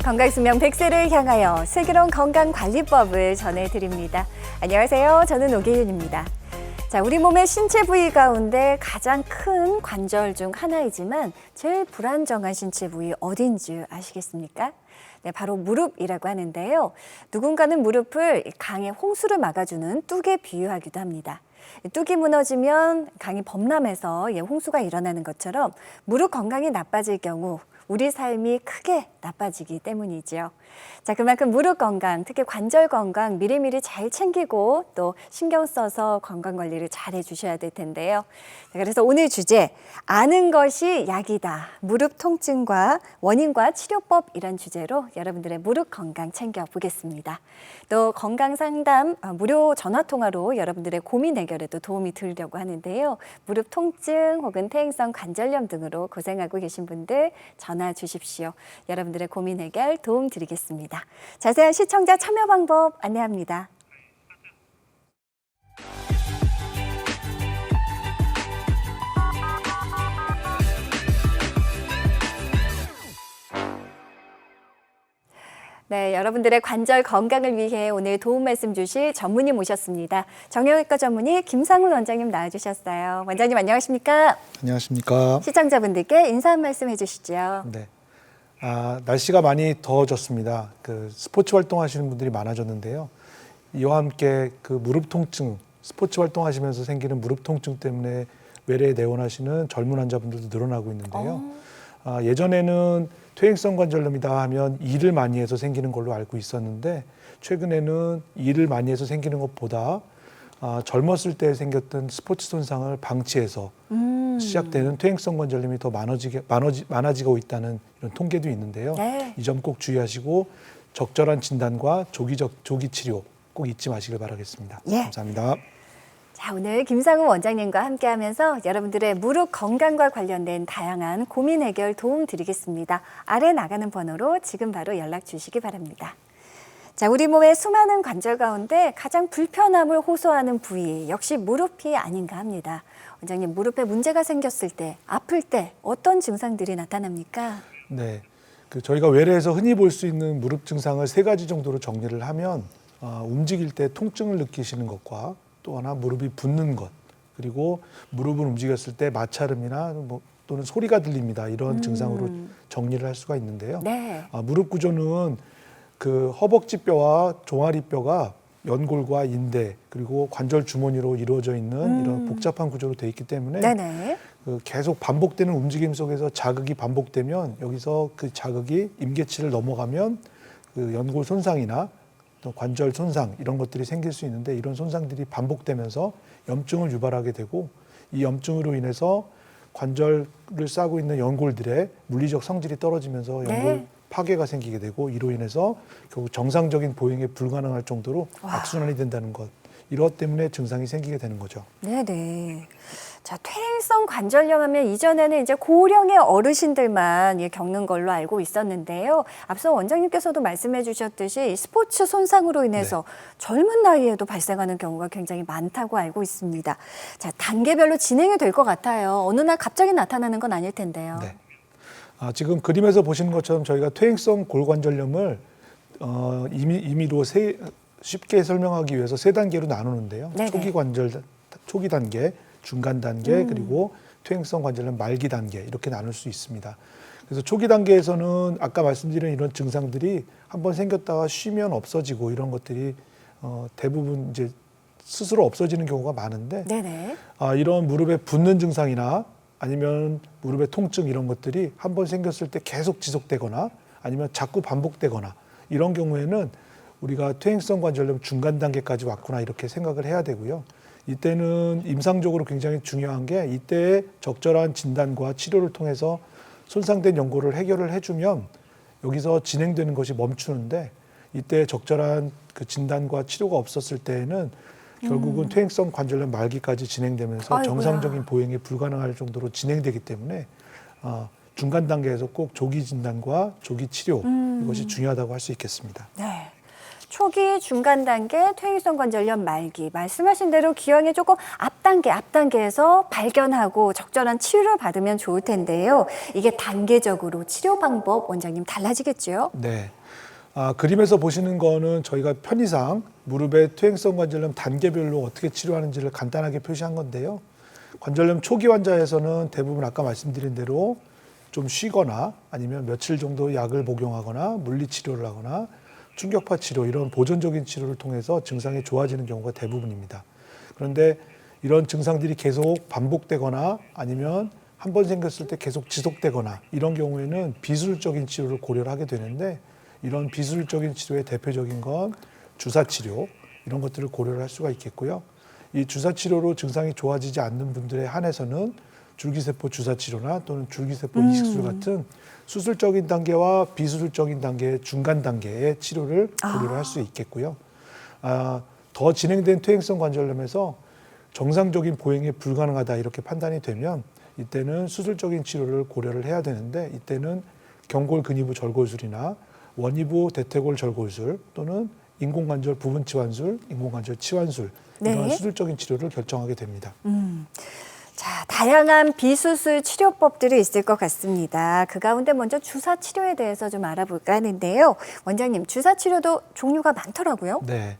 건강수명 100세를 향하여 슬기로운 건강관리법을 전해드립니다. 안녕하세요. 저는 오계윤입니다. 자, 우리 몸의 신체 부위 가운데 가장 큰 관절 중 하나이지만 제일 불안정한 신체 부위 어딘지 아시겠습니까? 네, 바로 무릎이라고 하는데요. 누군가는 무릎을 강의 홍수를 막아주는 뚝에 비유하기도 합니다. 뚝이 무너지면 강이 범람해서 홍수가 일어나는 것처럼 무릎 건강이 나빠질 경우 우리 삶이 크게 나빠지기 때문이죠. 자, 그만큼 무릎 건강, 특히 관절 건강 미리미리 잘 챙기고 또 신경 써서 건강 관리를 잘 해주셔야 될 텐데요. 자, 그래서 오늘 주제, 아는 것이 약이다. 무릎 통증과 원인과 치료법 이런 주제로 여러분들의 무릎 건강 챙겨보겠습니다. 또 건강 상담 무료 전화 통화로 여러분들의 고민 해결에도 도움이 되려고 하는데요. 무릎 통증 혹은 퇴행성 관절염 등으로 고생하고 계신 분들 전화 주십시오. 여러분들의 고민 해결 도움 드리겠습니다. 자세한 시청자 참여 방법 안내합니다. 네, 여러분들의 관절 건강을 위해 오늘 도움 말씀 주실 전문의 모셨습니다. 정형외과 전문의 김상훈 원장님 나와주셨어요. 원장님 안녕하십니까? 안녕하십니까? 시청자분들께 인사 한 말씀 해주시죠. 네. 날씨가 많이 더워졌습니다. 스포츠 활동하시는 분들이 많아졌는데요. 이와 함께 무릎 통증, 스포츠 활동하시면서 생기는 무릎 통증 때문에 외래에 내원하시는 젊은 환자분들도 늘어나고 있는데요. 예전에는 퇴행성 관절염이다 하면 일을 많이 해서 생기는 걸로 알고 있었는데 최근에는 일을 많이 해서 생기는 것보다 젊었을 때 생겼던 스포츠 손상을 방치해서 시작되는 퇴행성 관절염이 더 많아지고 있다는 이런 통계도 있는데요. 네. 이 점 꼭 주의하시고 적절한 진단과 조기 치료 꼭 잊지 마시길 바라겠습니다. 예. 감사합니다. 자, 오늘 김상훈 원장님과 함께하면서 여러분들의 무릎 건강과 관련된 다양한 고민 해결 도움 드리겠습니다. 아래 나가는 번호로 지금 바로 연락 주시기 바랍니다. 자, 우리 몸의 수많은 관절 가운데 가장 불편함을 호소하는 부위 역시 무릎이 아닌가 합니다. 원장님, 무릎에 문제가 생겼을 때, 아플 때 어떤 증상들이 나타납니까? 네, 저희가 외래에서 흔히 볼 수 있는 무릎 증상을 3가지 정도로 정리를 하면 움직일 때 통증을 느끼시는 것과 또 하나 무릎이 붓는 것, 그리고 무릎을 움직였을 때 마찰음이나 또는 소리가 들립니다. 이런 증상으로 정리를 할 수가 있는데요. 네. 무릎 구조는 허벅지 뼈와 종아리 뼈가 연골과 인대 그리고 관절 주머니로 이루어져 있는 이런 복잡한 구조로 되어 있기 때문에 네네. 계속 반복되는 움직임 속에서 자극이 반복되면 여기서 그 자극이 임계치를 넘어가면 연골 손상이나 또 관절 손상 이런 것들이 생길 수 있는데 이런 손상들이 반복되면서 염증을 유발하게 되고 이 염증으로 인해서 관절을 싸고 있는 연골들의 물리적 성질이 떨어지면서 연골 네. 파괴가 생기게 되고 이로 인해서 결국 정상적인 보행이 불가능할 정도로 와. 악순환이 된다는 것. 이것 때문에 증상이 생기게 되는 거죠. 네네. 자, 퇴행성 관절염 하면 이전에는 이제 고령의 어르신들만 겪는 걸로 알고 있었는데요. 앞서 원장님께서도 말씀해 주셨듯이 스포츠 손상으로 인해서 젊은 나이에도 발생하는 경우가 굉장히 많다고 알고 있습니다. 자, 단계별로 진행이 될 것 같아요. 어느 날 갑자기 나타나는 건 아닐 텐데요. 네. 지금 그림에서 보시는 것처럼 저희가 퇴행성 골관절염을 임의로 쉽게 설명하기 위해서 3단계로 나누는데요. 네네. 초기 단계, 중간 단계, 그리고 퇴행성 관절염 말기 단계 이렇게 나눌 수 있습니다. 그래서 초기 단계에서는 아까 말씀드린 이런 증상들이 한번 생겼다가 쉬면 없어지고 이런 것들이 대부분 이제 스스로 없어지는 경우가 많은데 네네. 이런 무릎에 붓는 증상이나 아니면 무릎의 통증 이런 것들이 한번 생겼을 때 계속 지속되거나 아니면 자꾸 반복되거나 이런 경우에는 우리가 퇴행성 관절염 중간 단계까지 왔구나 이렇게 생각을 해야 되고요. 이때는 임상적으로 굉장히 중요한 게 이때의 적절한 진단과 치료를 통해서 손상된 연골을 해결을 해주면 여기서 진행되는 것이 멈추는데 이때 적절한 진단과 치료가 없었을 때에는 결국은 퇴행성 관절염 말기까지 진행되면서 아이고야. 정상적인 보행이 불가능할 정도로 진행되기 때문에 중간 단계에서 꼭 조기 진단과 조기 치료 이것이 중요하다고 할 수 있겠습니다. 네. 초기, 중간 단계, 퇴행성 관절염 말기. 말씀하신 대로 기왕에 조금 앞단계에서 발견하고 적절한 치료를 받으면 좋을 텐데요. 이게 단계적으로 치료 방법 원장님 달라지겠죠? 네. 그림에서 보시는 거는 저희가 편의상 무릎의 퇴행성 관절염 단계별로 어떻게 치료하는지를 간단하게 표시한 건데요. 관절염 초기 환자에서는 대부분 아까 말씀드린 대로 좀 쉬거나 아니면 며칠 정도 약을 복용하거나 물리치료를 하거나 충격파 치료 이런 보존적인 치료를 통해서 증상이 좋아지는 경우가 대부분입니다. 그런데 이런 증상들이 계속 반복되거나 아니면 한 번 생겼을 때 계속 지속되거나 이런 경우에는 비수술적인 치료를 고려를 하게 되는데 이런 비수술적인 치료의 대표적인 건 주사치료 이런 것들을 고려를 할 수가 있겠고요. 이 주사치료로 증상이 좋아지지 않는 분들에 한해서는 줄기세포 주사치료나 또는 줄기세포 이식술 같은 수술적인 단계와 비수술적인 단계의 중간 단계의 치료를 고려를 할 수 있겠고요. 더 진행된 퇴행성 관절염에서 정상적인 보행이 불가능하다 이렇게 판단이 되면 이때는 수술적인 치료를 고려를 해야 되는데 이때는 경골 근위부 절골술이나 원위부 대퇴골 절골술 또는 인공관절 부분 치환술, 인공관절 치환술 이런 네. 수술적인 치료를 결정하게 됩니다. 자, 다양한 비수술 치료법들이 있을 것 같습니다. 그 가운데 먼저 주사 치료에 대해서 좀 알아볼까 하는데요. 원장님, 주사 치료도 종류가 많더라고요. 네.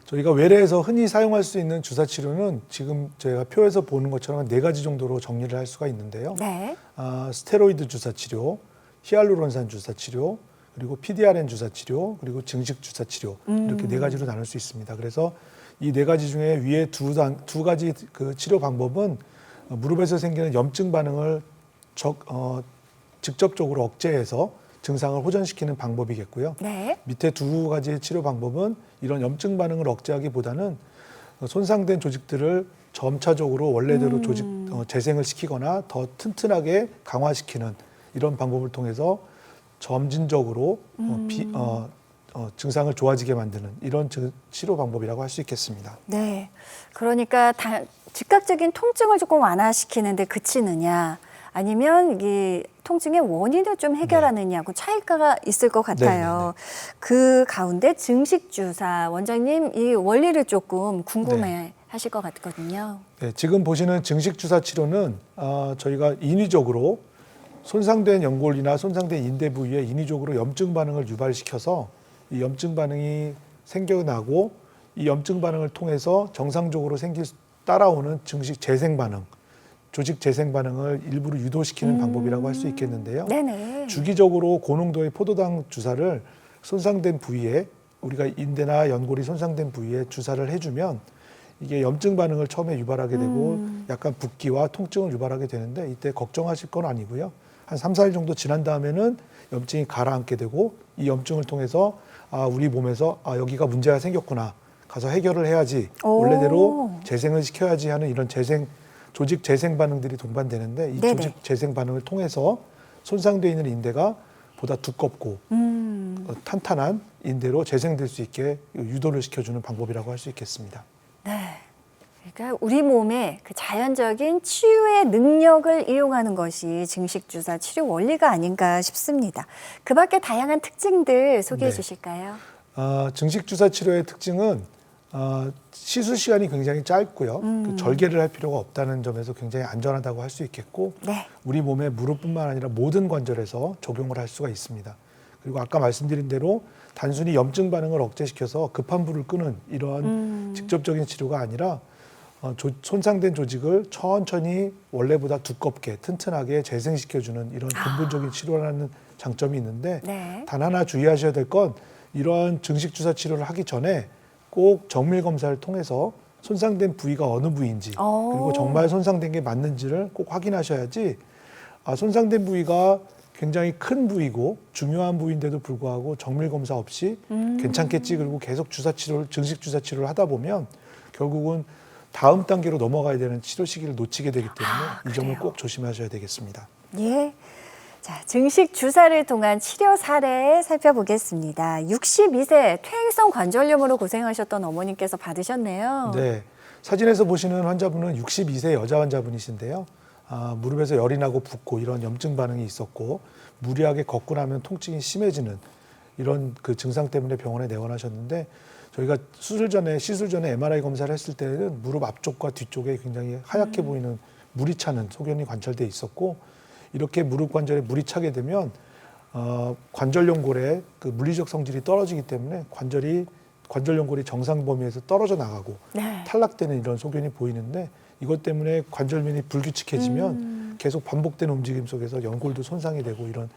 저희가 외래에서 흔히 사용할 수 있는 주사 치료는 지금 저희가 표에서 보는 것처럼 4가지 정도로 정리를 할 수가 있는데요. 네. 스테로이드 주사 치료, 히알루론산 주사 치료, 그리고 PDRN 주사 치료, 그리고 증식 주사 치료 이렇게 4가지로 나눌 수 있습니다. 그래서 이 4가지 중에 위에 두 가지 그 치료 방법은 무릎에서 생기는 염증 반응을 직접적으로 억제해서 증상을 호전시키는 방법이겠고요. 네. 밑에 2가지의 치료 방법은 이런 염증 반응을 억제하기보다는 손상된 조직들을 점차적으로 원래대로 조직 재생을 시키거나 더 튼튼하게 강화시키는 이런 방법을 통해서 점진적으로 증상을 좋아지게 만드는 이런 치료 방법이라고 할 수 있겠습니다. 네. 그러니까 즉각적인 통증을 조금 완화시키는데 그치느냐 아니면 이 통증의 원인을 좀 해결하느냐고 차이가 있을 것 같아요. 그 가운데 증식 주사 원장님 이 원리를 조금 궁금해 하실 것 같거든요. 네, 지금 보시는 증식 주사 치료는 저희가 인위적으로 손상된 연골이나 손상된 인대 부위에 인위적으로 염증 반응을 유발시켜서 이 염증 반응이 생겨나고 이 염증 반응을 통해서 정상적으로 따라오는 증식 재생 반응, 조직 재생 반응을 일부러 유도시키는 방법이라고 할 수 있겠는데요. 네네. 주기적으로 고농도의 포도당 주사를 손상된 부위에 우리가 인대나 연골이 손상된 부위에 주사를 해주면 이게 염증 반응을 처음에 유발하게 되고 약간 붓기와 통증을 유발하게 되는데 이때 걱정하실 건 아니고요. 한 3, 4일 정도 지난 다음에는 염증이 가라앉게 되고 이 염증을 통해서 우리 몸에서 여기가 문제가 생겼구나. 가서 해결을 해야지 원래대로 재생을 시켜야지 하는 이런 조직 재생 반응들이 동반되는데 이 네네. 조직 재생 반응을 통해서 손상되어 있는 인대가 보다 두껍고 탄탄한 인대로 재생될 수 있게 유도를 시켜주는 방법이라고 할 수 있겠습니다. 네. 그러니까 우리 몸의 그 자연적인 치유의 능력을 이용하는 것이 증식 주사 치료 원리가 아닌가 싶습니다. 그 밖에 다양한 특징들 소개해 네. 주실까요? 증식 주사 치료의 특징은 시술 시간이 굉장히 짧고요. 그 절개를 할 필요가 없다는 점에서 굉장히 안전하다고 할 수 있겠고 네. 우리 몸의 무릎뿐만 아니라 모든 관절에서 적용을 할 수가 있습니다. 그리고 아까 말씀드린 대로 단순히 염증 반응을 억제시켜서 급한 불을 끄는 이러한 직접적인 치료가 아니라 손상된 조직을 천천히 원래보다 두껍게 튼튼하게 재생시켜주는 이런 근본적인 치료라는 장점이 있는데 네. 단 하나 주의하셔야 될 건 이러한 증식 주사 치료를 하기 전에 꼭 정밀 검사를 통해서 손상된 부위가 어느 부위인지 그리고 정말 손상된 게 맞는지를 꼭 확인하셔야지 손상된 부위가 굉장히 큰 부위고 중요한 부위인데도 불구하고 정밀 검사 없이 괜찮겠지 그리고 계속 증식 주사 치료를 하다 보면 결국은 다음 단계로 넘어가야 되는 치료 시기를 놓치게 되기 때문에 이 점을 꼭 조심하셔야 되겠습니다. 예. 자, 증식 주사를 통한 치료 사례 살펴보겠습니다. 62세 퇴행성 관절염으로 고생하셨던 어머님께서 받으셨네요. 네. 사진에서 보시는 환자분은 62세 여자 환자분이신데요. 무릎에서 열이 나고 붓고 이런 염증 반응이 있었고 무리하게 걷고 나면 통증이 심해지는 이런 그 증상 때문에 병원에 내원하셨는데 저희가 시술 전에 MRI 검사를 했을 때는 무릎 앞쪽과 뒤쪽에 굉장히 하얗게 보이는 물이 차는 소견이 관찰돼 있었고 이렇게 무릎 관절에 물이 차게 되면 관절 연골의 그 물리적 성질이 떨어지기 때문에 관절 연골이 정상 범위에서 떨어져 나가고 네. 탈락되는 이런 소견이 보이는데 이것 때문에 관절면이 불규칙해지면 계속 반복되는 움직임 속에서 연골도 손상이 되고 이런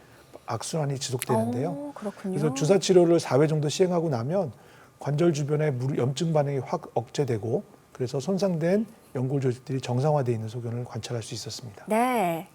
악순환이 지속되는데요. 그렇군요. 그래서 주사 치료를 4회 정도 시행하고 나면 관절 주변의 염증 반응이 확 억제되고 그래서 손상된 연골 조직들이 정상화되어 있는 소견을 관찰할 수 있었습니다. 네.